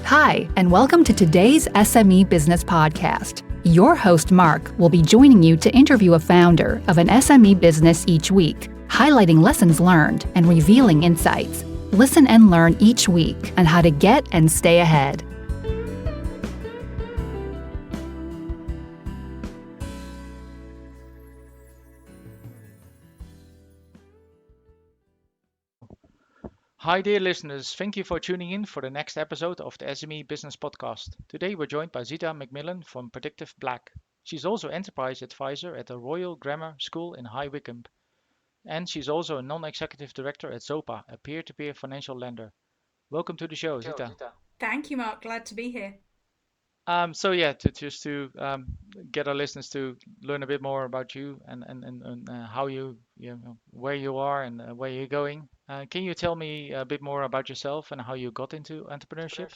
Hi, and welcome to today's SME Business Podcast. Your host, Mark, will be joining you to interview a founder of an SME business each week, highlighting lessons learned and revealing insights. Listen and learn each week on how to get and stay ahead. Hi dear listeners, thank you for tuning in for the next episode of the SME Business Podcast. Today we're joined by Zitah McMillan from Predictive. She's also enterprise advisor at the Royal Grammar School in High Wycombe. And she's also a non-executive director at Zopa, a peer-to-peer financial lender. Welcome to the show, Zitah. Thank you, Mark. Glad to be here. To get our listeners to learn a bit more about you and how where you are and where you're going. Can you tell me a bit more about yourself and how you got into entrepreneurship?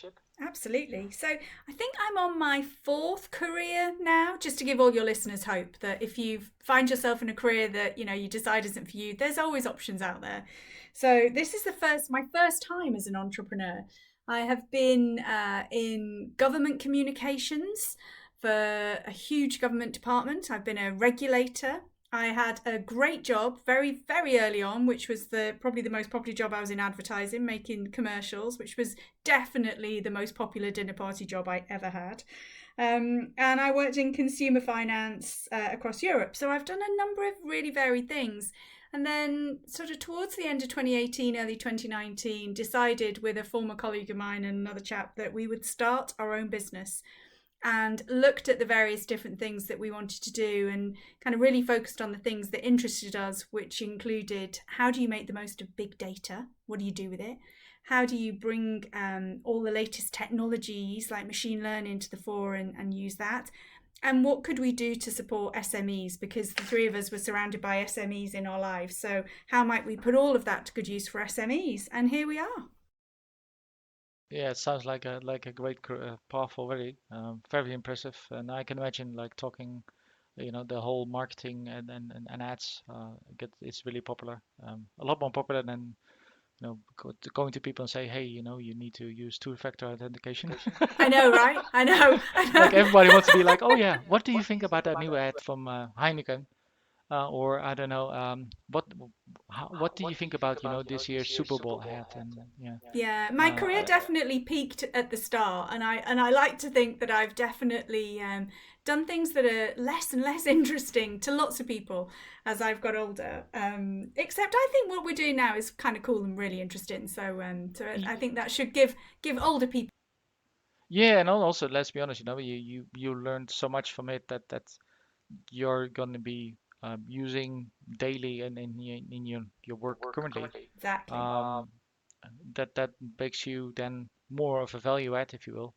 Absolutely. So I think I'm on my fourth career now, just to give all your listeners hope that if you find yourself in a career that, you decide isn't for you, there's always options out there. So this is my first time as an entrepreneur. I have been in government communications for a huge government department. I've been a regulator. I had a great job very, very early on, which was probably the most popular job. I was in advertising, making commercials, which was definitely the most popular dinner party job I ever had. And I worked in consumer finance across Europe. So I've done a number of really varied things. And then sort of towards the end of 2018, early 2019, decided with a former colleague of mine and another chap that we would start our own business, and looked at the various different things that we wanted to do and kind of really focused on the things that interested us, which included how do you make the most of big data? What do you do with it? How do you bring all the latest technologies like machine learning to the fore and use that? And what could we do to support SMEs? Because the three of us were surrounded by SMEs in our lives. So how might we put all of that to good use for SMEs? And here we are. Yeah, it sounds like a great path already. Very impressive, and I can imagine like talking, the whole marketing and ads. It's really popular. A lot more popular than going to people and say, hey, you need to use two-factor authentication. I know, right? I know. Like everybody wants to be like, oh yeah, what do you think about that new ad from Heineken? Or I don't know, what do you think about this year's Super Bowl ad? And Yeah, my career definitely peaked at the start, and I like to think that I've definitely done things that are less and less interesting to lots of people as I've got older. Except I think what we're doing now is kind of cool and really interesting. So I think that should give older people. yeah, and also let's be honest, you learned so much from it that you're going to be using daily and in your work currently. Exactly. That makes you then more of a value add, if you will,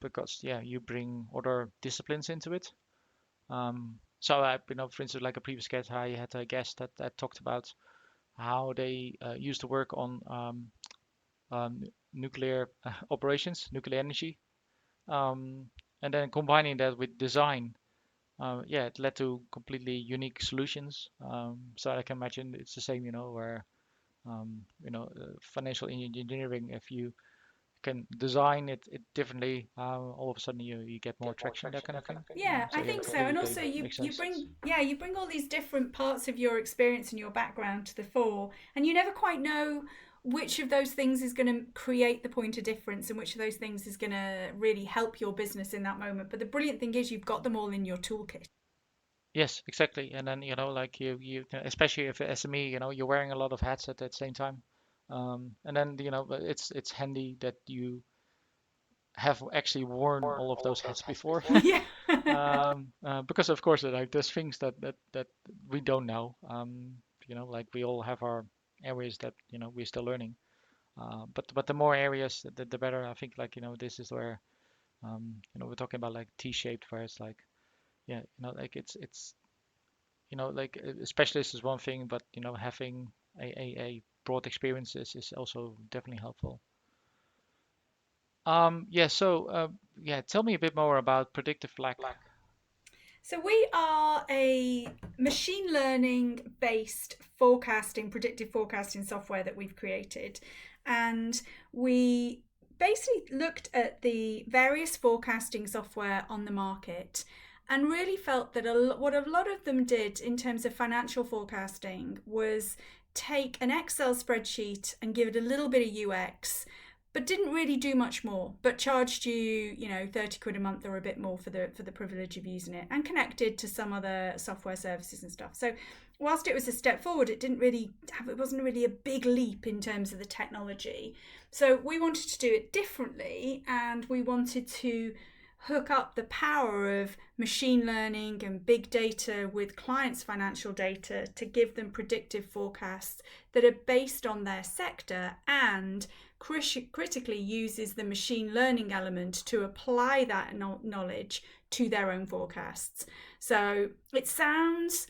because yeah, you bring other disciplines into it. So for instance, like a previous guest, I had a guest that talked about how they used to work on nuclear operations, nuclear energy, and then combining that with design. Yeah, it led to completely unique solutions. So I can imagine it's the same, where financial engineering, if you can design it differently, all of a sudden you get more traction, that kind of thing. Yeah, So I yeah, think so. And also completely makes you sense. bring all these different parts of your experience and your background to the fore, and you never quite know which of those things is going to create the point of difference and which of those things is going to really help your business in that moment. But the brilliant thing is you've got them all in your toolkit. Yes, exactly. And then, like especially if SME, you're wearing a lot of hats at that same time. And then, but it's handy that you have actually worn all of those hats before. Yeah. Because of course, like there's things that we don't know. Like we all have our areas that, we're still learning. But the more areas, the better. I think like, this is where, we're talking about like T-shaped, where it's like, yeah, like it's like a specialist is one thing, but having a broad experience is also definitely helpful. Yeah, so yeah, tell me a bit more about Predictive. So we are a machine learning based predictive forecasting software that we've created. And we basically looked at the various forecasting software on the market and really felt that what a lot of them did in terms of financial forecasting was take an Excel spreadsheet and give it a little bit of UX, but didn't really do much more, but charged you, 30 quid a month or a bit more for the privilege of using it, and connected to some other software services and stuff. So whilst it was a step forward, it wasn't really a big leap in terms of the technology. So we wanted to do it differently, and we wanted to hook up the power of machine learning and big data with clients' financial data to give them predictive forecasts that are based on their sector and critically uses the machine learning element to apply that knowledge to their own forecasts. So it sounds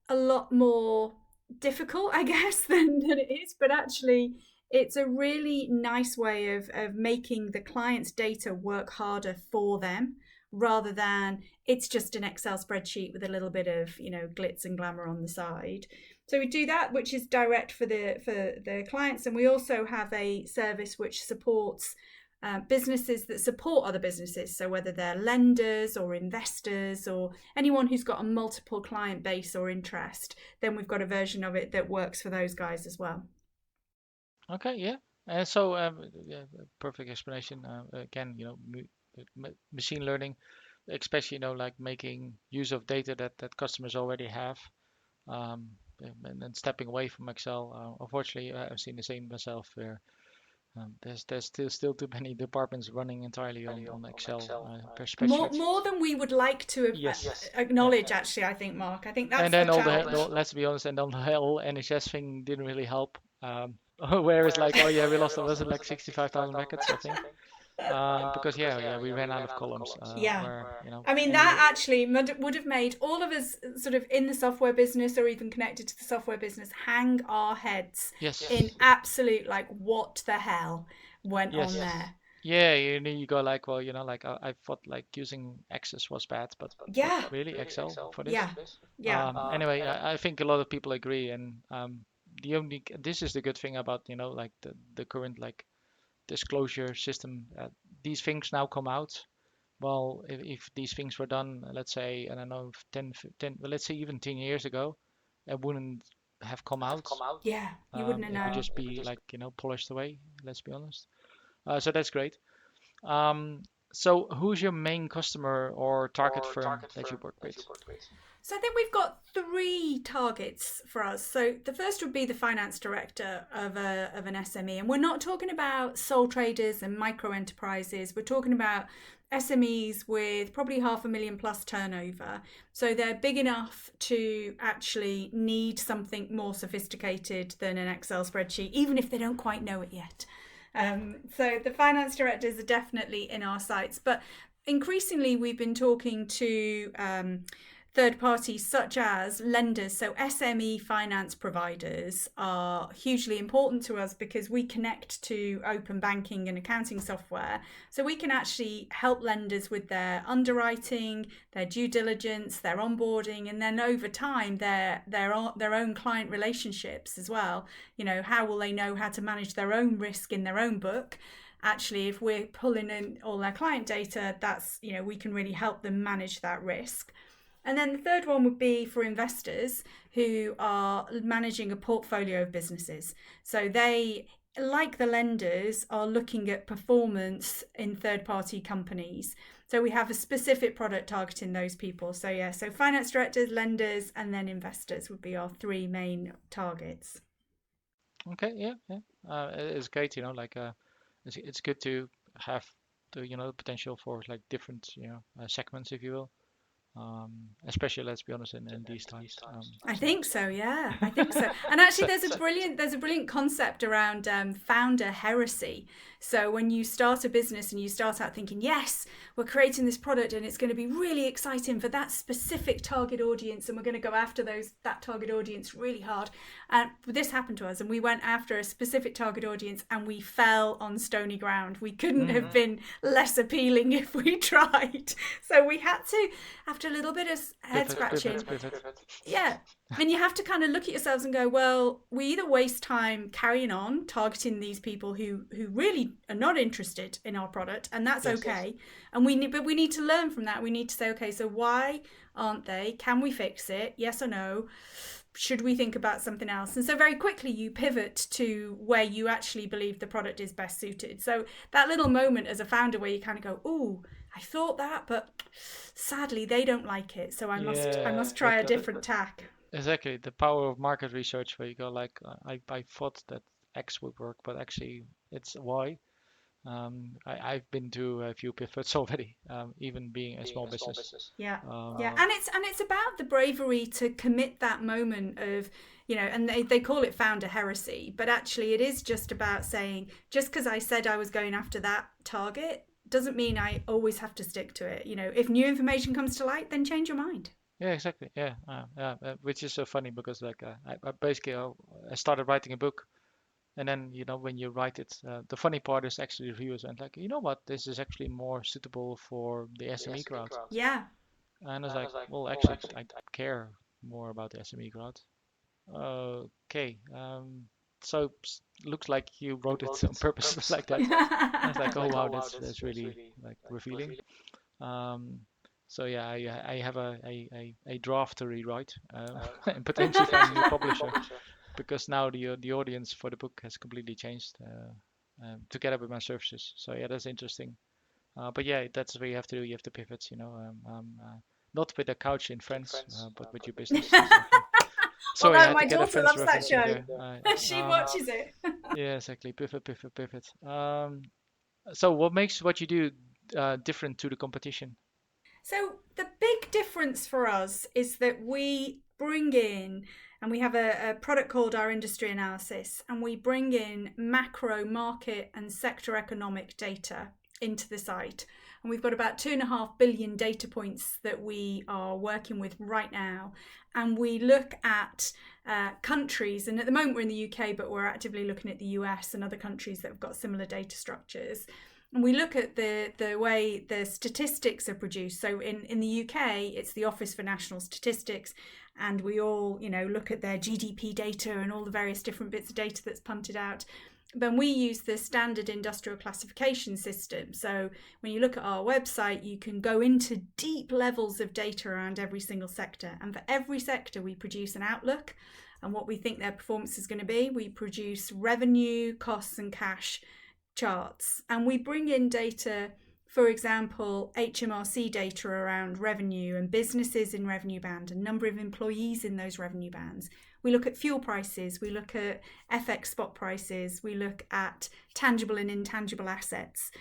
a lot more difficult, I guess, than it is, but actually it's a really nice way of making the client's data work harder for them, rather than it's just an Excel spreadsheet with a little bit of glitz and glamour on the side. So we do that, which is direct for the clients, and we also have a service which supports businesses that support other businesses. So whether they're lenders or investors or anyone who's got a multiple client base or interest, then we've got a version of it that works for those guys as well. Okay, yeah. And so, perfect explanation. Again, machine learning, especially, like making use of data that customers already have, and then stepping away from Excel. Unfortunately, I've seen the same myself where there's still too many departments running entirely on Excel spreadsheets. More than we would like to acknowledge, actually, I think, Mark. I think that's and then the challenge. let's be honest, and then the whole NHS thing didn't really help. Whereas we lost, was it like 65,000 records, I think? Because we ran out of columns. I mean, that actually would have made all of us sort of in the software business or even connected to the software business hang our heads in absolute what the hell went on there. Yeah, you go I thought using Access was bad, but really Excel for this? Yeah. Anyway, I think a lot of people agree, and this is the good thing about the current disclosure system. These things now come out. Well, if these things were done, let's say, I don't know, 10, let's say even 10 years ago, it wouldn't have come out. Yeah, you wouldn't have known. It would just be polished away, let's be honest. So that's great. So who's your main customer or target firm that you work with? So I think we've got 3 targets for us. So the first would be the finance director of an SME. And we're not talking about sole traders and micro enterprises. We're talking about SMEs with probably $500,000 plus turnover. So they're big enough to actually need something more sophisticated than an Excel spreadsheet, even if they don't quite know it yet. So the finance directors are definitely in our sights. But increasingly, we've been talking to third parties such as lenders. So SME finance providers are hugely important to us because we connect to open banking and accounting software. So we can actually help lenders with their underwriting, their due diligence, their onboarding, and then over time their own client relationships as well. How will they know how to manage their own risk in their own book? Actually, if we're pulling in all their client data, that's, we can really help them manage that risk. And then the third one would be for investors who are managing a portfolio of businesses. So they, like the lenders, are looking at performance in third-party companies. So we have a specific product targeting those people. So so finance directors, lenders, and then investors would be our 3 main targets. Okay, yeah. It's great, it's good to have the potential for different segments, if you will. Especially, let's be honest, in these times. I think so, yeah. I think so. And actually, there's a brilliant concept around founder heresy. So when you start a business and you start out thinking, yes, we're creating this product and it's going to be really exciting for that specific target audience, and we're going to go after that target audience really hard. And this happened to us, and we went after a specific target audience and we fell on stony ground. We couldn't have been less appealing if we tried. So we had to, after after a little bit of head scratching, Pivot. yeah, and you have to kind of look at yourselves and go, well, we either waste time carrying on targeting these people who really are not interested in our product, and that's okay. And we need to learn from that. We need to say, okay, so why aren't they? Can we fix it? Yes or no? Should we think about something else? And so very quickly you pivot to where you actually believe the product is best suited. So that little moment as a founder where you kind of go, oh, I thought that, but sadly they don't like it, so I must try a different tack. Exactly, the power of market research, where you go like, I thought that X would work, but actually it's Y. I've been to a few pivots already, even being a small business. Yeah, and it's about the bravery to commit that moment of, and they call it founder heresy, but actually it is just about saying, just because I said I was going after that target doesn't mean I always have to stick to it. If new information comes to light, then change your mind. Yeah, exactly. Yeah, which is so funny because like I basically I started writing a book. And then, when you write it, the funny part is actually reviewers and like, you know what, this is actually more suitable for the SME crowd. Yeah. And I was like, well, actually, I care more about the SME crowd. Okay. So looks like you wrote it on purpose like that. I was like, oh wow, that's really like revealing. So yeah, I have a draft to rewrite and potentially find a new publisher. Because now the audience for the book has completely changed together with my services. So yeah, that's interesting. But yeah, that's what you have to do. You have to pivot, not with a couch in France, but with your business. Sorry, Although my daughter loves that show. She watches it. Yeah, exactly. Pivot. So what makes what you do different to the competition? So the big difference for us is that we bring in, and we have a product called our industry analysis, and we bring in macro market and sector economic data into the site. And we've got about 2.5 billion data points that we are working with right now. And we look at countries, and at the moment we're in the UK, but we're actively looking at the US and other countries that have got similar data structures. And we look at the way the statistics are produced. So in the UK, it's the Office for National Statistics, and we all, look at their GDP data and all the various different bits of data that's punted out. Then we use the standard industrial classification system. So when you look at our website, you can go into deep levels of data around every single sector. And for every sector, we produce an outlook and what we think their performance is going to be. We produce revenue, costs, and cash charts, and we bring in data, for example, HMRC data around revenue and businesses in revenue band and number of employees in those revenue bands. We look at fuel prices, we look at FX spot prices, we look at tangible and intangible assets,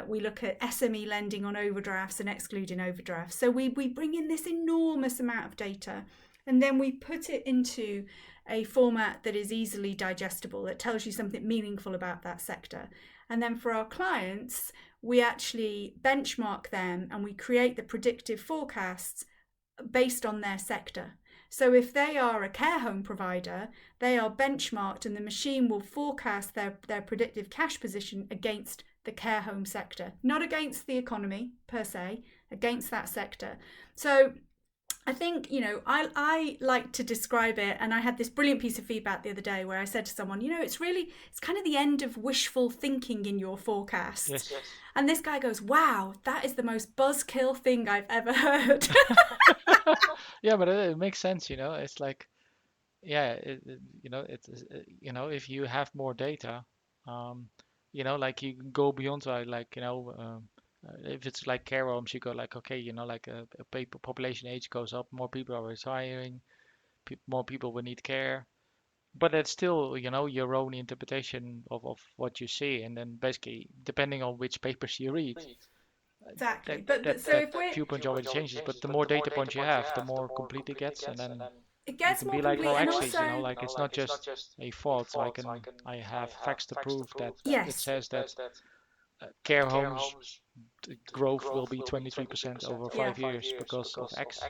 we look at SME lending on overdrafts and excluding overdrafts. So we bring in this enormous amount of data, and then we put it into a format that is easily digestible, that tells you something meaningful about that sector. And then for our clients, we actually benchmark them and we create the predictive forecasts based on their sector. So if they are a care home provider, they are benchmarked and the machine will forecast their predictive cash position against the care home sector, not against the economy per se, against that sector. So I think, I like to describe it, and I had this brilliant piece of feedback the other day where I said to someone, it's kind of the end of wishful thinking in your forecast. Yes. And this guy goes, wow, that is the most buzzkill thing I've ever heard. Yeah, but it makes sense, it's like, yeah, if you have more data, like you can go beyond, if it's like care homes, you go like, okay, like a population age goes up, more people are retiring, more people will need care. But it's still, your own interpretation of what you see, and then basically depending on which papers you read. Exactly. That viewpoint already changes, but the more data points you have, the more complete it gets, and then it gets you can more be like, complete. well, And actually, also, like it's not just a fault. So I have facts to prove that it says that care homes growth will be 23% over 5 years because of X.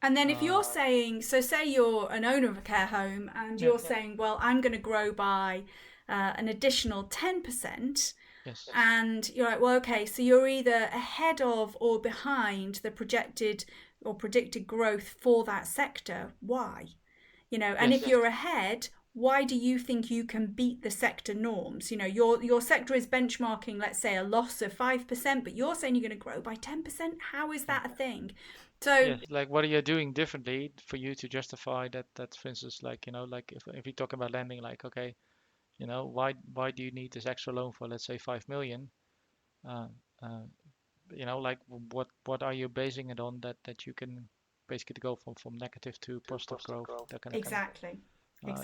And then if you're saying, so say you're an owner of a care home and you're saying, well, I'm going to grow by an additional 10%. Yes. And you're like, well, okay, so you're either ahead of or behind the projected or predicted growth for that sector, why? And if you're ahead, why do you think you can beat the sector norms? Your sector is benchmarking, let's say, a loss of 5%, but you're saying you're going to grow by 10%. How is that a thing? So Yes, like what are you doing differently for you to justify that, for instance, like, like if you talk about lending, like, okay, why do you need this extra loan for, let's say, 5 million? Uh, uh, like what are you basing it on that you can basically go from negative to positive growth, that kind of thing. exactly.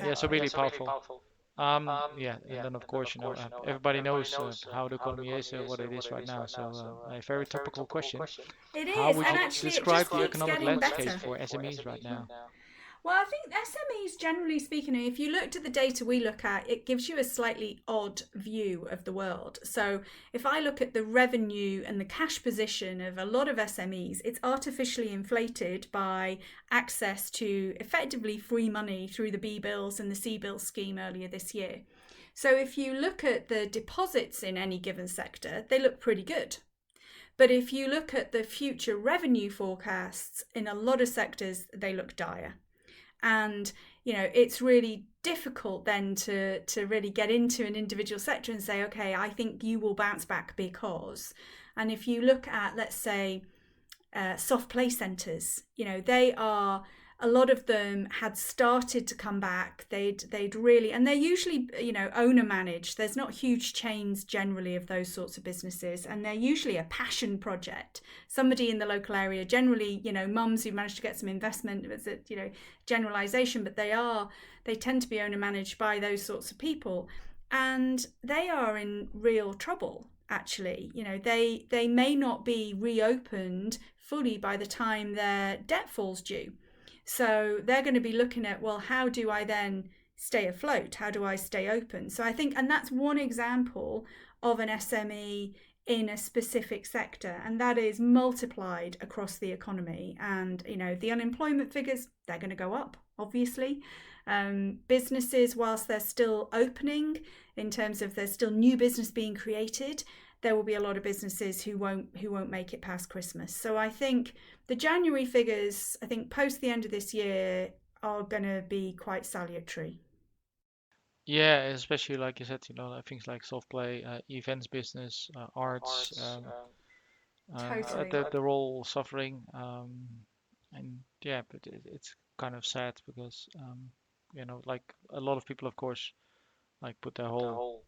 Yeah, so really powerful. Yeah, and then of course, everybody knows how the economy is, what it is right now. So a very topical question. It How is, would and you actually it describe just the keeps economic getting landscape better. for SMEs right now? Well, I think SMEs, generally speaking, if you looked at the data we look at, it gives you a slightly odd view of the world. So if I look at the revenue and the cash position of a lot of SMEs, it's artificially inflated by access to effectively free money through the B bills and the C bill scheme earlier this year. So if you look at the deposits in any given sector, they look pretty good. But if you look at the future revenue forecasts in a lot of sectors, they look dire. And it's really difficult then to really get into an individual sector and say, okay, I think you will bounce back because. And if you look at, let's say, soft play centres, they are, a lot of them had started to come back. They'd really, and they're usually, owner managed. There's not huge chains generally of those sorts of businesses, and they're usually a passion project. Somebody in the local area, generally, mums who managed to get some investment, it's a, generalization, but they tend to be owner managed by those sorts of people, and they are in real trouble. Actually, they may not be reopened fully by the time their debt falls due. So they're going to be looking at, well, how do I then stay afloat? How do I stay open? So I think, and that's one example of an SME in a specific sector, and that is multiplied across the economy. And, the unemployment figures, they're going to go up, obviously. Businesses, whilst they're still opening, in terms of there's still new business being created, there will be a lot of businesses who won't make it past Christmas. So I think the January figures, I think post the end of this year, are going to be quite salutary. Yeah, especially like you said, like things like soft play, events business, arts, Totally. they're all suffering. And yeah, but it's kind of sad because, like a lot of people, of course, like put their whole,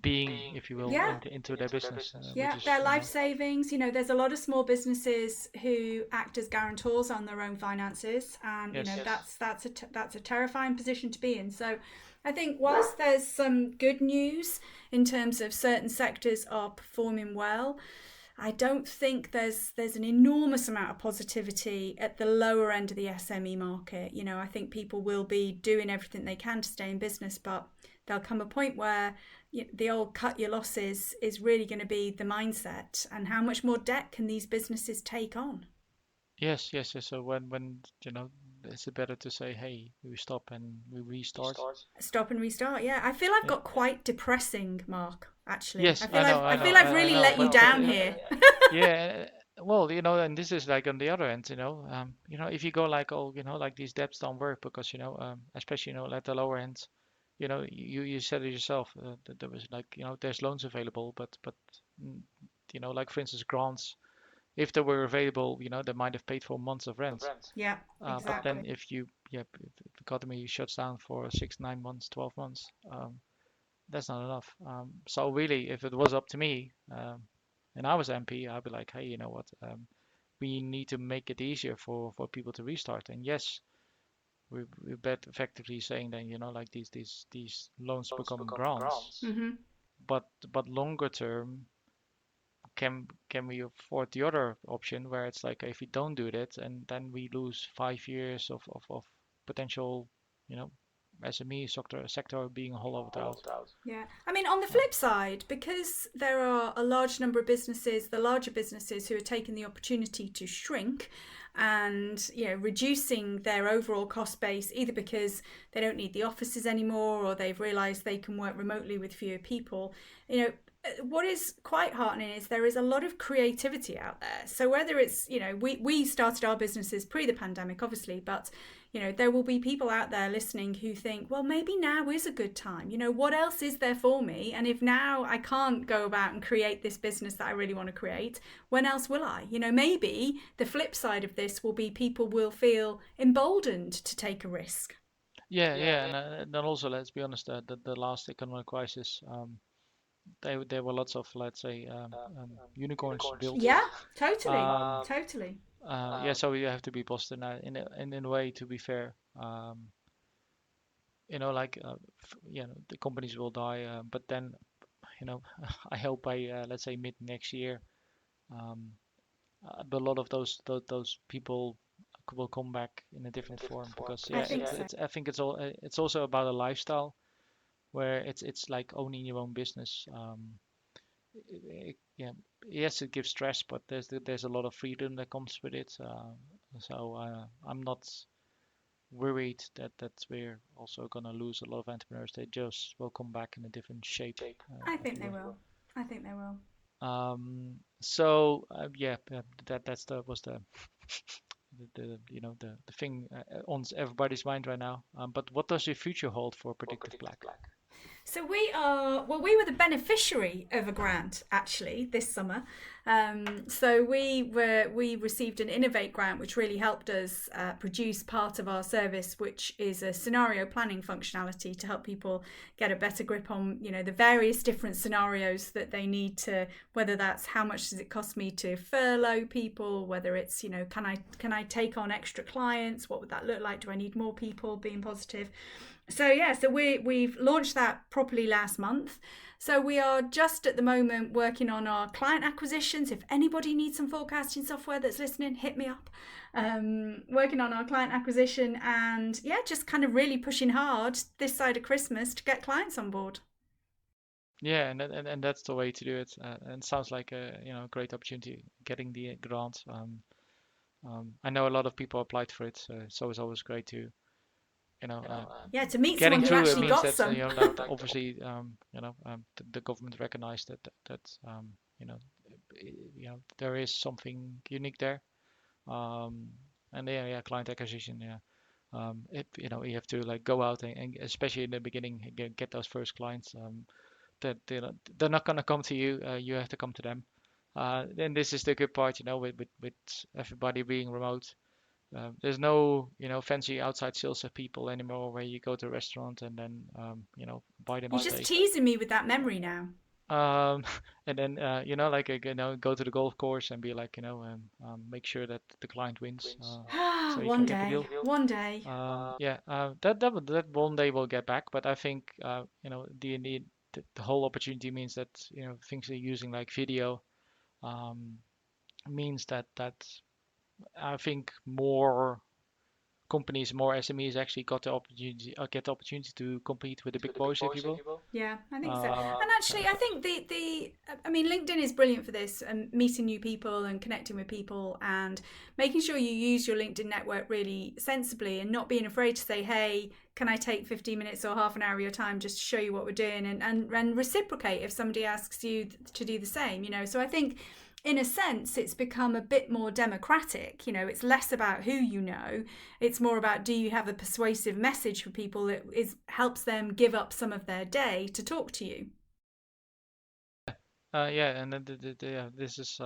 being, if you will, Yeah. into their business, Yeah, which is, their life savings. There's a lot of small businesses who act as guarantors on their own finances, and Yes. that's a terrifying position to be in. So I think whilst there's some good news in terms of certain sectors are performing well, I don't think there's an enormous amount of positivity at the lower end of the SME market. I think people will be doing everything they can to stay in business, but there'll come a point where the old cut your losses is really going to be the mindset, and how much more debt can these businesses take on? Yes. So when it's better to say, hey, we stop and we restart. Stop and restart. Yeah, I feel I've Yeah. got quite depressing, Mark. Actually, Yes, I feel I know, I've really let you but down here. yeah, well, and this is like on the other end, if you go like, oh, like these debts don't work because, especially, at the lower end, you said it yourself, that there was like, there's loans available, but mm, like for instance, grants, if they were available, they might have paid for months of rent. Yeah, But then exactly. if the economy shuts down for 6, 9 months, 12 months, that's not enough. So really, if it was up to me, and I was MP, I'd be like, hey, you know what? We need to make it easier for people to restart. And yes, we bet effectively saying that, like these loans become grants, Mm-hmm. but longer term, can we afford the other option where it's like if we don't do that, and then we lose 5 years of potential, you know, SME sector being hollowed out. Yeah. I mean, on the flip side, because there are a large number of businesses, the larger businesses who are taking the opportunity to shrink, and reducing their overall cost base, either because they don't need the offices anymore or they've realized they can work remotely with fewer people. What is quite heartening is there is a lot of creativity out there. So whether it's, we started our businesses pre the pandemic, obviously, but there will be people out there listening who think, well, maybe now is a good time. What else is there for me? And if now I can't go about and create this business that I really want to create, when else will I? Maybe the flip side of this will be people will feel emboldened to take a risk. Yeah, and then also let's be honest, the last economic crisis, there were lots of, let's say, unicorns built. Yeah, totally. Yeah, so you have to be positive now in a way, to be fair. Like, the companies will die, but then, I hope by, let's say, mid next year, a lot of those people will come back in a different form, because I think so. I think it's also about a lifestyle where it's like owning your own business. Yeah, yes, it gives stress, but there's a lot of freedom that comes with it. So I'm not worried that we're also gonna lose a lot of entrepreneurs. They just will come back in a different shape. I think they will. I think they will. So yeah, that's the was the thing on everybody's mind right now. But what does your future hold for Predictive Black? So we were the beneficiary of a grant actually this summer. So we received an Innovate grant, which really helped us produce part of our service, which is a scenario planning functionality to help people get a better grip on the various different scenarios that they need to, whether that's how much does it cost me to furlough people, whether it's can I take on extra clients, what would that look like, do I need more people, being positive. So we've launched that properly last month. So we are just at the moment working on our client acquisitions. If anybody needs some forecasting software that's listening, hit me up. Working on our client acquisition and just kind of really pushing hard this side of Christmas to get clients on board. Yeah, and that's the way to do it. And it sounds like a great opportunity getting the grant. I know a lot of people applied for it, so it's always great to to meet getting someone who through it actually means got that some. that obviously the government recognized that there is something unique there. And client acquisition, you have to like go out and especially in the beginning get those first clients, that they're not gonna come to you, you have to come to them. Then this is the good part, with everybody being remote. There's no, fancy outside sales of people anymore where you go to a restaurant and then, buy them a You're just steak. teasing me with that memory now. And then, like, go to the golf course and be like, make sure that the client wins, so you can get the deal. One day. That one day we'll get back, but I think, the whole opportunity means that, things are using like video, means that I think more companies, more SMEs actually got the opportunity, get the opportunity to compete with the big boys, if you will. Yeah, I think so. And actually, I think LinkedIn is brilliant for this, and meeting new people and connecting with people and making sure you use your LinkedIn network really sensibly and not being afraid to say, hey, can I take 15 minutes or half an hour of your time just to show you what we're doing, and reciprocate if somebody asks you to do the same, So I think in a sense, it's become a bit more democratic. It's less about who you know. It's more about, do you have a persuasive message for people that helps them give up some of their day to talk to you. And then this is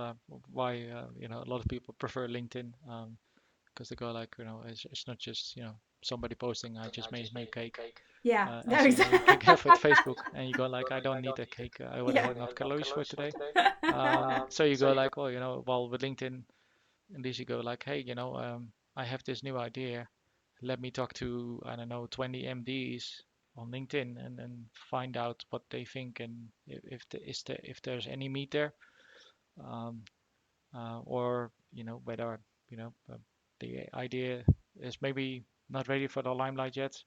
why a lot of people prefer LinkedIn, because they go like, it's not just somebody posting, I just made a cake. Yeah, no, exactly. You can have with Facebook, and you go like, I don't need a cake. I would have enough calories for today. So you go like, well, with LinkedIn, at least you go like, hey, I have this new idea. Let me talk to, I don't know, 20 MDs on LinkedIn and then find out what they think, and if there's any meat there, or whether the idea is maybe not ready for the limelight yet.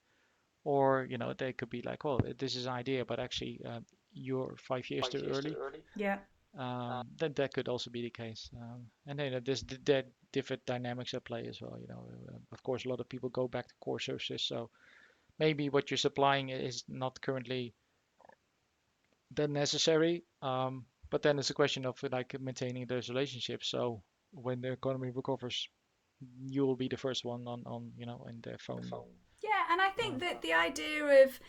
Or, they could be like, oh, this is an idea, but actually, you're 5 years too early. Yeah. then that could also be the case. And then there's the different dynamics at play as well. Of course, a lot of people go back to core services, so maybe what you're supplying is not currently that necessary. But then it's a question of like maintaining those relationships. So when the economy recovers, you will be the first one on in their phone. Yeah, and I think that the idea of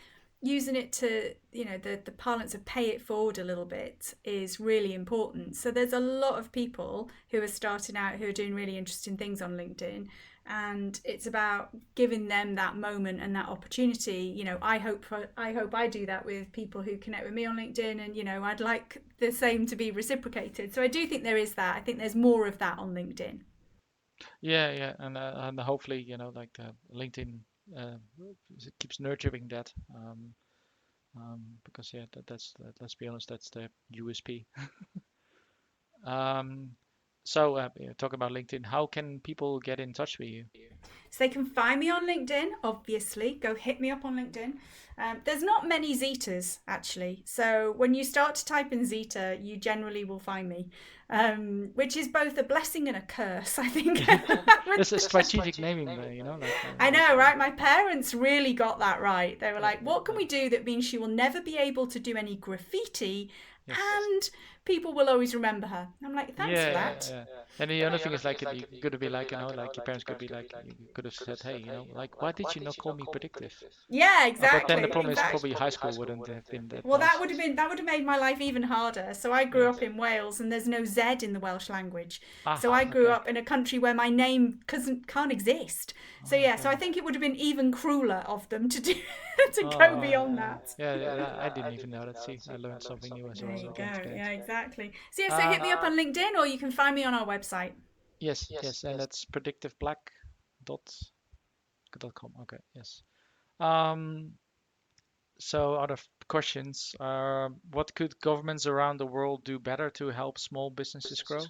using it to, the parlance of pay it forward a little bit is really important. So there's a lot of people who are starting out who are doing really interesting things on LinkedIn. And it's about giving them that moment and that opportunity. I hope I do that with people who connect with me on LinkedIn, and I'd like the same to be reciprocated. So I do think there is that. I think there's more of that on LinkedIn. Yeah, and hopefully like LinkedIn keeps nurturing that. Because that's let's be honest, that's the USP. So talking about LinkedIn, how can people get in touch with you? So they can find me on LinkedIn, obviously. Go hit me up on LinkedIn. There's not many Zitahs, actually. So when you start to type in Zitah, you generally will find me, which is both a blessing and a curse, I think. It's a strategic naming, I know, right? My parents really got that right. They were like, what can we do that means she will never be able to do any graffiti and people will always remember her? I'm like, thanks for that. Yeah. And the other thing is like you could be like like your parents could be like you could have said, hey, like why did you not call me Predictive? Yeah, exactly. But then the problem is probably high school wouldn't have been that. Well, nice. that would have made my life even harder. So I grew up in Wales, and there's no Z in the Welsh language. So I grew up in a country where my name can't exist. So so I think it would have been even crueler of them to do to go beyond that. Yeah, I didn't even know that. See, I learned something new as well. There you go. Yeah, exactly. So so hit me up on LinkedIn, or you can find me on our website. Yes, and that's predictiveblack.com. Okay, yes. So other questions. What could governments around the world do better to help small businesses grow?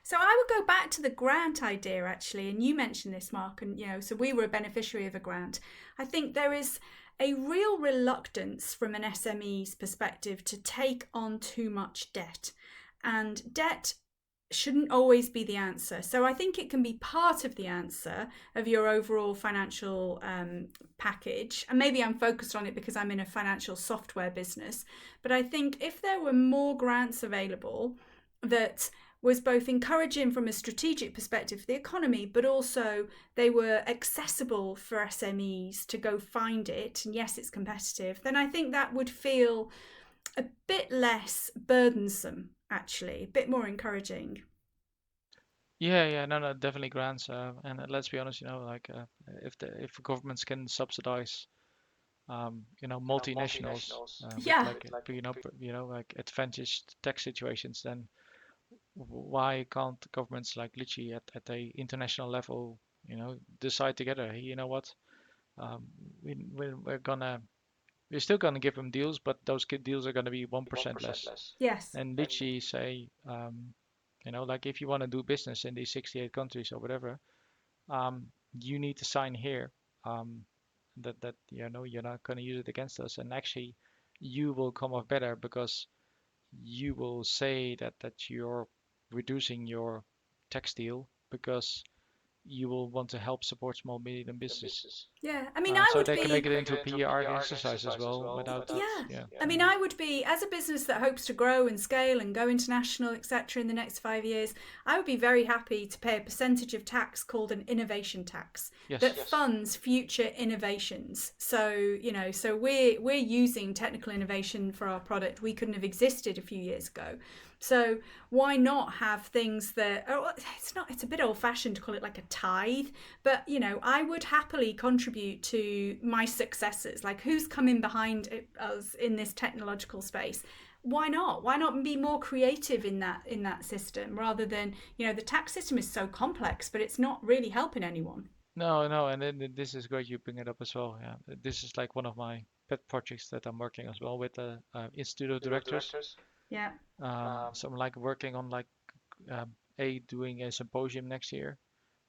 So I would go back to the grant idea, actually, and you mentioned this, Mark, and so we were a beneficiary of a grant. I think there is a real reluctance from an SME's perspective to take on too much debt, and debt shouldn't always be the answer. So I think it can be part of the answer of your overall financial package. And maybe I'm focused on it because I'm in a financial software business. But I think if there were more grants available that was both encouraging from a strategic perspective for the economy, but also they were accessible for SMEs to go find it, and yes, it's competitive, then I think that would feel a bit less burdensome, actually, a bit more encouraging. No, definitely grants. And let's be honest, like if governments can subsidize, multinationals, like advantaged tax situations, then why can't governments like literally at a international level, decide together, hey, you know what, we're still gonna give them deals, but those deals are gonna be 1% less. Yes. And literally say, like if you want to do business in these 68 countries or whatever, you need to sign here, that you're not gonna use it against us, and actually you will come off better because you will say that you're reducing your tax deal because you will want to help support small medium businesses. Yeah, I mean, So they can make it into a PR exercise as well without. Yeah. I mean, I would be, as a business that hopes to grow and scale and go international, etc., in the next 5 years, I would be very happy to pay a percentage of tax called an innovation tax that funds future innovations. So, so we're using technical innovation for our product. We couldn't have existed a few years ago. So why not have things that it's a bit old fashioned to call it like a tithe, but I would happily contribute to my successors, like who's coming behind us in this technological space. Why not be more creative in that system rather than, the tax system is so complex, but it's not really helping anyone. No, and then this is great you bring it up as well. Yeah, this is like one of my pet projects that I'm working as well with the Institute of Directors. Yeah. So I'm like working on like doing a symposium next year,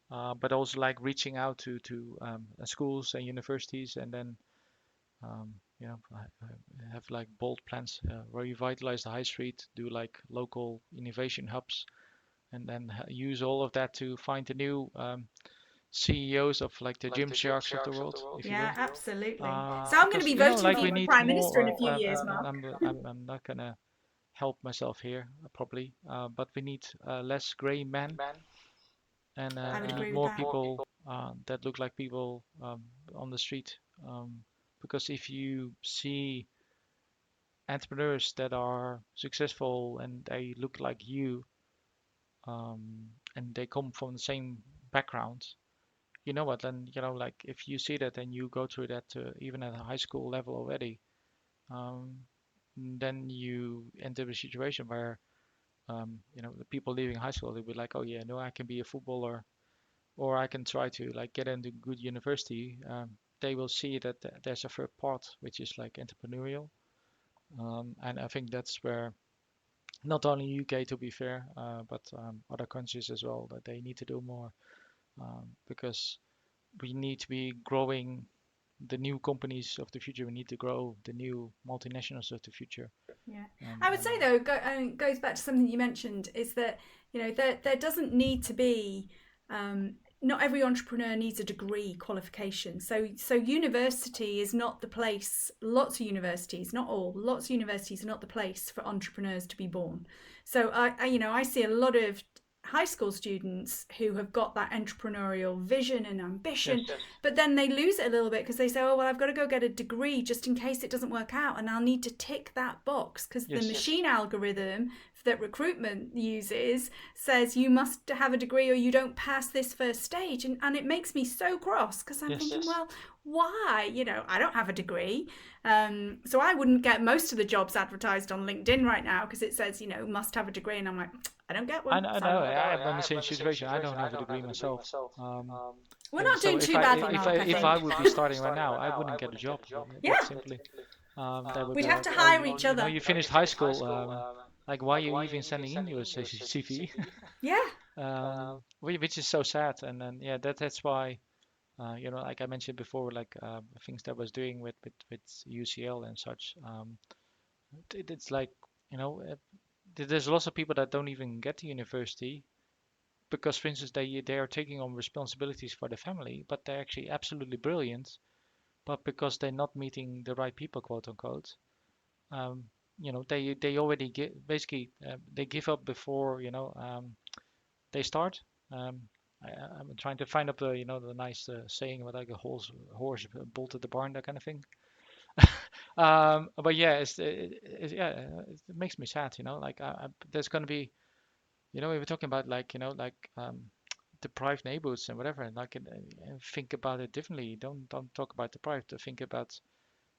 but also like reaching out to schools and universities, and then have like bold plans, revitalize the high street, do like local innovation hubs, and then use all of that to find the new CEOs of like the Gymsharks of the world, if you Yeah, will. absolutely. So I'm going to Because be voting like for we you for need Prime Minister in more. a few years, And Mark. I'm not gonna help myself here probably, but we need less gray men, and I would we need agree with more that. people that look like people on the street. Because if you see entrepreneurs that are successful and they look like you, and they come from the same background, you know what? Then like if you see that and you go through that even at a high school level already, um, then you enter a situation where the people leaving high school, they'll be like, oh yeah, no, I can be a footballer, or I can try to like get into good university. They will see that there's a third part which is like entrepreneurial, and I think that's where not only UK to be fair, but other countries as well, that they need to do more, because we need to be growing the new companies of the future. We need to grow the new multinationals of the future. Yeah, And I would say though, goes back to something you mentioned, is that there doesn't need to be. Not every entrepreneur needs a degree qualification. So university is not the place. Lots of universities, not all, lots of universities are not the place for entrepreneurs to be born. So I see a lot of high school students who have got that entrepreneurial vision and ambition, yes, but then they lose it a little bit because they say, oh well, I've got to go get a degree just in case it doesn't work out, and I'll need to tick that box because the yes, machine algorithm that recruitment uses says you must have a degree or you don't pass this first stage, and it makes me so cross because I'm yes, thinking, well, why? I don't have a degree, so I wouldn't get most of the jobs advertised on LinkedIn right now because it says must have a degree, and I'm like, I don't get one. I So know. I'm in the same situation. I don't have a degree myself. we're not So doing too badly, Mark, I if think. I would be starting right now, I wouldn't get a job. Yeah, That simply, they would we'd be have like, to oh, hire each other. you finished high school. Like, why are you even sending in your CV? Yeah. Which is so sad. And then yeah, that's why like I mentioned before, like things that I was doing with UCL and such. It's like there's lots of people that don't even get to university because, for instance, they are taking on responsibilities for the family, but they're actually absolutely brilliant. But because they're not meeting the right people, quote unquote, um, they already basically they give up before they start. Um, I'm trying to find up the nice saying about like a horse bolted the barn, that kind of thing. But yeah, yeah, it makes me sad. Like there's gonna be we were talking about like deprived neighborhoods and whatever, and like and think about it differently. Don't talk about deprived. Think about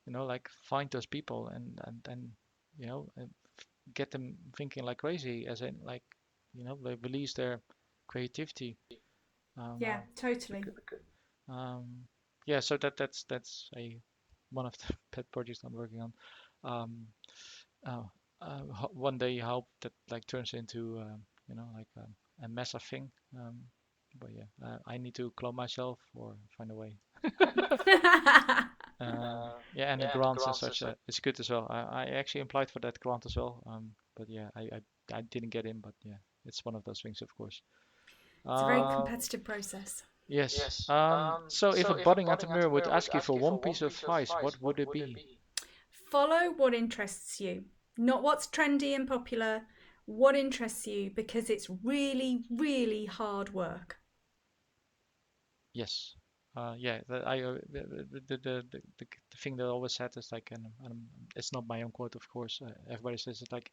like find those people and get them thinking like crazy, as in like they release their creativity. Um, Yeah, totally. um, yeah, so that's a one of the pet projects I'm working on. Um, uh, One day I hope that like turns into like a massive thing. But yeah, I need to clone myself or find a way. Yeah, and the grants and such, it's good as well. I actually applied for that grant as well. But yeah, I didn't get in, but yeah, it's one of those things, of course. It's a very Um, competitive process. yes. So if a budding entrepreneur would ask you for one piece of advice, what would it be? Follow what interests you, not what's trendy and popular. What interests you, because it's really, really hard work. Yes. Yeah, the thing that I always said is like, and it's not my own quote, of course. Everybody says it like,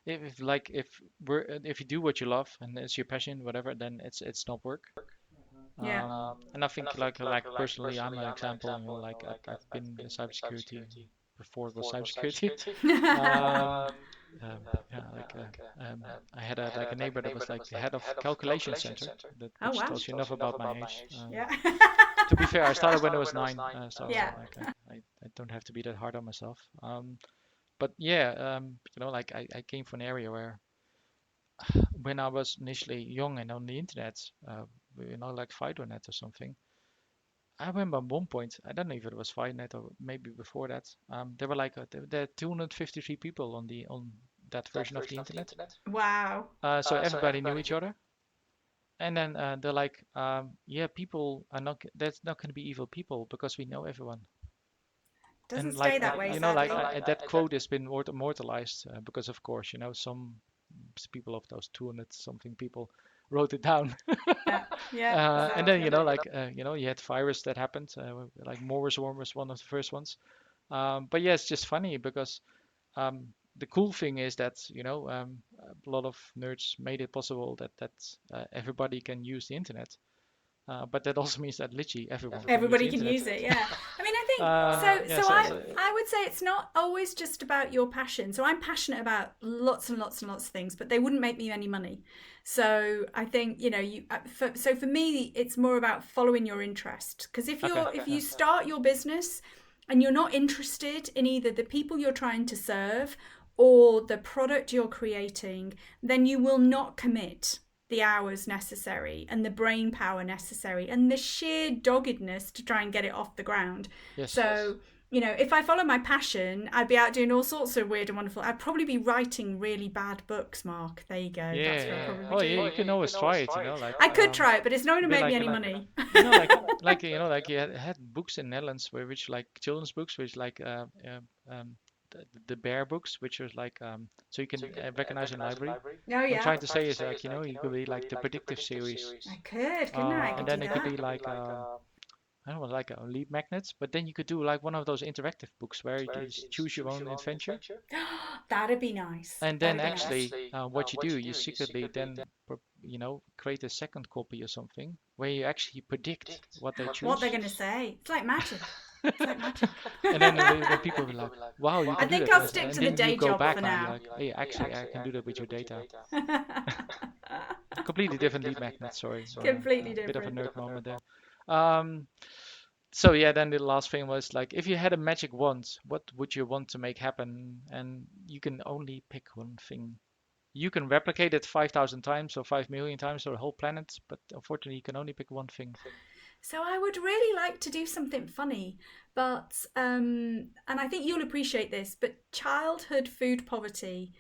if you do what you love and it's your passion, whatever, then it's not work. Yeah. And I think like personally, I'm an example. Like I've been in cybersecurity before it was cybersecurity. Um, yeah, like I had like a neighbor that was like the head of calculation center, Oh which wow. tells you enough about my age. Yeah. To be fair, I started when I was 9, so Yeah. like I don't have to be that hard on myself. But yeah, like I came from an area where when I was initially young and on the internet, like FidoNet or something, I remember at one point, I don't know if it was Firenet or maybe before that. There were like there were 253 people on that version of the internet. Wow. So everybody knew each other. And then they're like, yeah, people are not. That's not going to be evil people because we know everyone. Doesn't And stay like that way, you know, like sadly. that quote has been immortalized because, of course, some people of those 200 something people wrote it down. Yeah, And then exactly. you had virus that happened. Like Morris Worm was one of the first ones. But yeah, it's just funny because the cool thing is that a lot of nerds made it possible that everybody can use the internet. But that also means that literally everyone can use the Everybody can internet. use it, yeah. I mean, I think so. Yeah, So so, I would say it's not always just about your passion. So I'm passionate about lots and lots and lots of things, but they wouldn't make me any money. So I think so for me, it's more about following your interest. Because if you start your business and you're not interested in either the people you're trying to serve or the product you're creating, then you will not commit the hours necessary and the brain power necessary and the sheer doggedness to try and get it off the ground. yes. So, if I follow my passion, I'd be out doing all sorts of weird and wonderful. I'd probably be writing really bad books, Mark. There you go. Yeah, That's what I'd yeah. probably Oh, be yeah, doing. you can always try it, like I could try it, but it's not going to make me any money. like you had books in Netherlands which like children's books, which like the bear books, which was like so you can recognize in library. Oh, What I'm yeah. trying to say is like you could be like the predictive series, I could, couldn't I? I and could then do it could that. be like I don't know, like lead magnets, but then you could do like one of those interactive books where you just choose your own adventure, That'd be nice. and then That'd be nice. actually what you do, you secretly then create a second copy or something where you actually predict what they choose. What they're going to say. It's like magic. It's like magic. And then people will be like, wow, you I can do think that. I'll stick And to the then day you go job back for and be now. like, hey, actually, I can do that with your data. Completely different lead magnet, sorry. Completely Bit of a different. nerd moment there. So yeah, then the last thing was like, if you had a magic wand, what would you want to make happen? And you can only pick one thing. You can replicate it 5,000 times or 5 million times or a whole planet, but unfortunately, you can only pick one thing. So I would really like to do something funny, but and I think you'll appreciate this, but childhood food poverty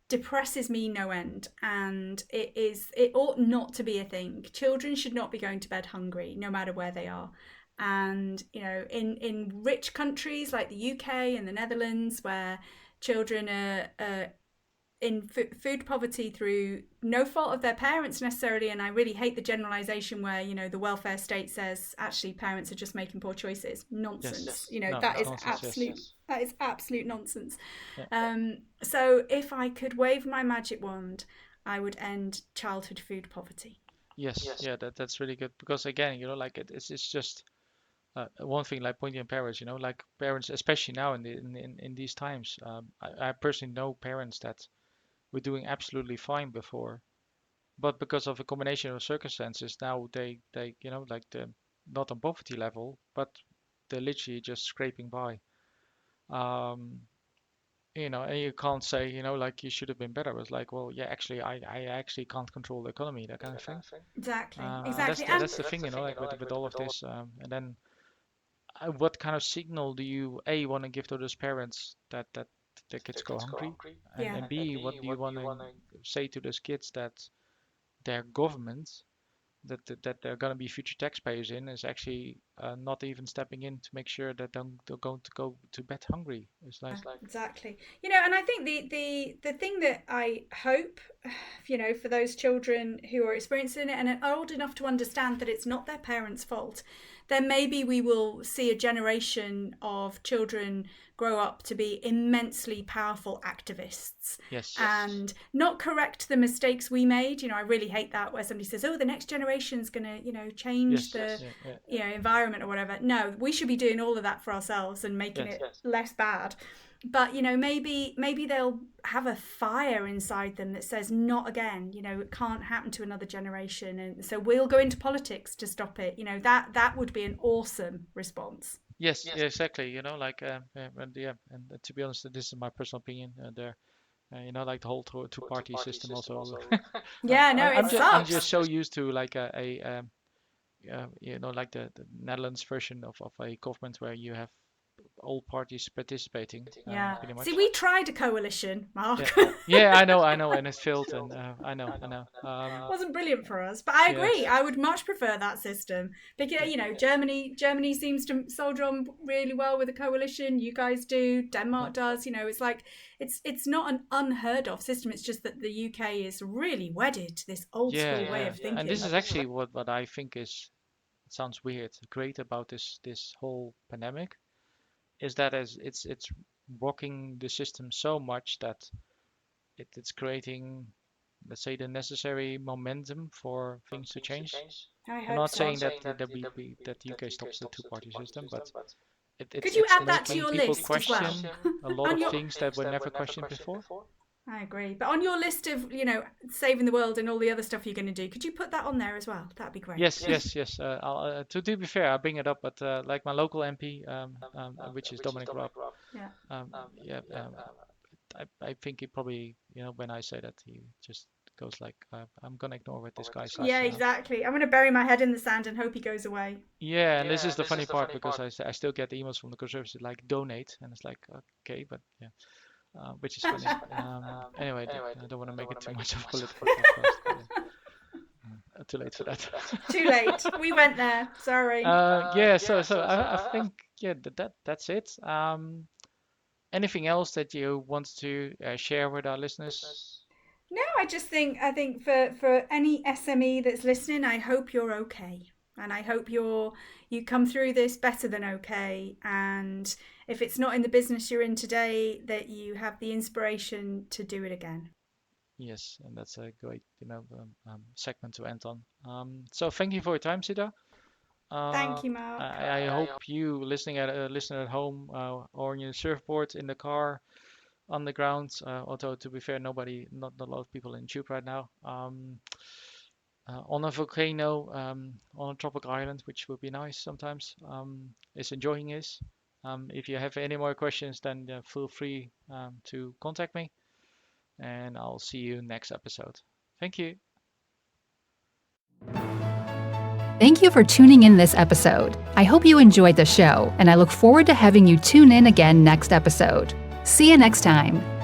depresses me no end, and it ought not to be a thing. Children should not be going to bed hungry, no matter where they are. And in rich countries like the UK and the Netherlands, where children are in food poverty through no fault of their parents necessarily, and I really hate the generalization where the welfare state says actually parents are just making poor choices. Nonsense. No, That is nonsense, absolute yes. that is absolute nonsense. Yeah. So if I could wave my magic wand, I would end childhood food poverty. Yes, yeah, that's really good because again, like it's just one thing like pointing at parents, like parents, especially now in these times. I personally know parents that were doing absolutely fine before, but because of a combination of circumstances, now they like they're not on poverty level, but they're literally just scraping by. Um, and you can't say, like you should have been better. It's like, well, yeah, actually, I actually can't control the economy, that kind of thing. Exactly. And that's the thing, like with all of this. And then what kind of signal do you A want to give to those parents that their kids go hungry, and B, what do you want to say to those kids that their government that they're going to be future taxpayers in is actually not even stepping in to make sure that they're going to go to bed hungry. It's like Exactly. And I think the thing that I hope, for those children who are experiencing it and are old enough to understand that it's not their parents' fault, then maybe we will see a generation of children grow up to be immensely powerful activists. Yes. And not correct the mistakes we made. I really hate that where somebody says, oh, the next generation's going to, change the environment or whatever. No, we should be doing all of that for ourselves and making it less bad. But maybe they'll have a fire inside them that says not again. It can't happen to another generation, and so we'll go into politics to stop it. That would be an awesome response. Yes, yeah, exactly. Like and to be honest, this is my personal opinion. Like the whole two-party system also. Yeah, no, I'm it sucks. just so used to like a like the Netherlands version of a government where you have all parties participating. Yeah. Pretty much. See, we tried a coalition, Mark. Yeah, I know, and it failed, and I know. Wasn't brilliant for us, but I agree. Yes. I would much prefer that system because Germany seems to soldier on really well with a coalition. You guys do, Denmark does. It's like it's not an unheard of system. It's just that the UK is really wedded to this old school way of thinking. And this is actually what I think is, it sounds weird, great about this whole pandemic, is that it's rocking the system so much that it's creating, let's say, the necessary momentum for things to change. I'm not saying that the UK stops the two-party system, but could you add that to making your people list as well? question a lot of things that were never questioned before. I agree. But on your list of, saving the world and all the other stuff you're going to do, could you put that on there as well? That'd be great. Yes. I'll, to be fair, I bring it up, but like my local MP, which is Dominic Raab, I think he probably, when I say that, he just goes like, I'm going to ignore what this guy says. Yeah, exactly. I'm going to bury my head in the sand and hope he goes away. Yeah, and this is the funny part, because I still get emails from the Conservatives like, donate, and it's like, okay, but yeah. Which is funny. Anyway, I don't want to make it too much of a political podcast. Too late for that. Too late. We went there. Sorry. So I think that's it. Anything else that you want to share with our listeners? No, I think for any SME that's listening, I hope you're okay. And I hope you come through this better than okay. And if it's not in the business you're in today, that you have the inspiration to do it again. Yes, and that's a great, segment to end on. So thank you for your time, Zitah. Thank you, Mark. I hope you listening at home or on your surfboard, in the car, on the ground. Although to be fair, not a lot of people in tube right now. On a volcano, on a tropical island, which would be nice sometimes, is enjoying this. If you have any more questions, then feel free to contact me, and I'll see you next episode. Thank you. Thank you for tuning in this episode. I hope you enjoyed the show, and I look forward to having you tune in again next episode. See you next time.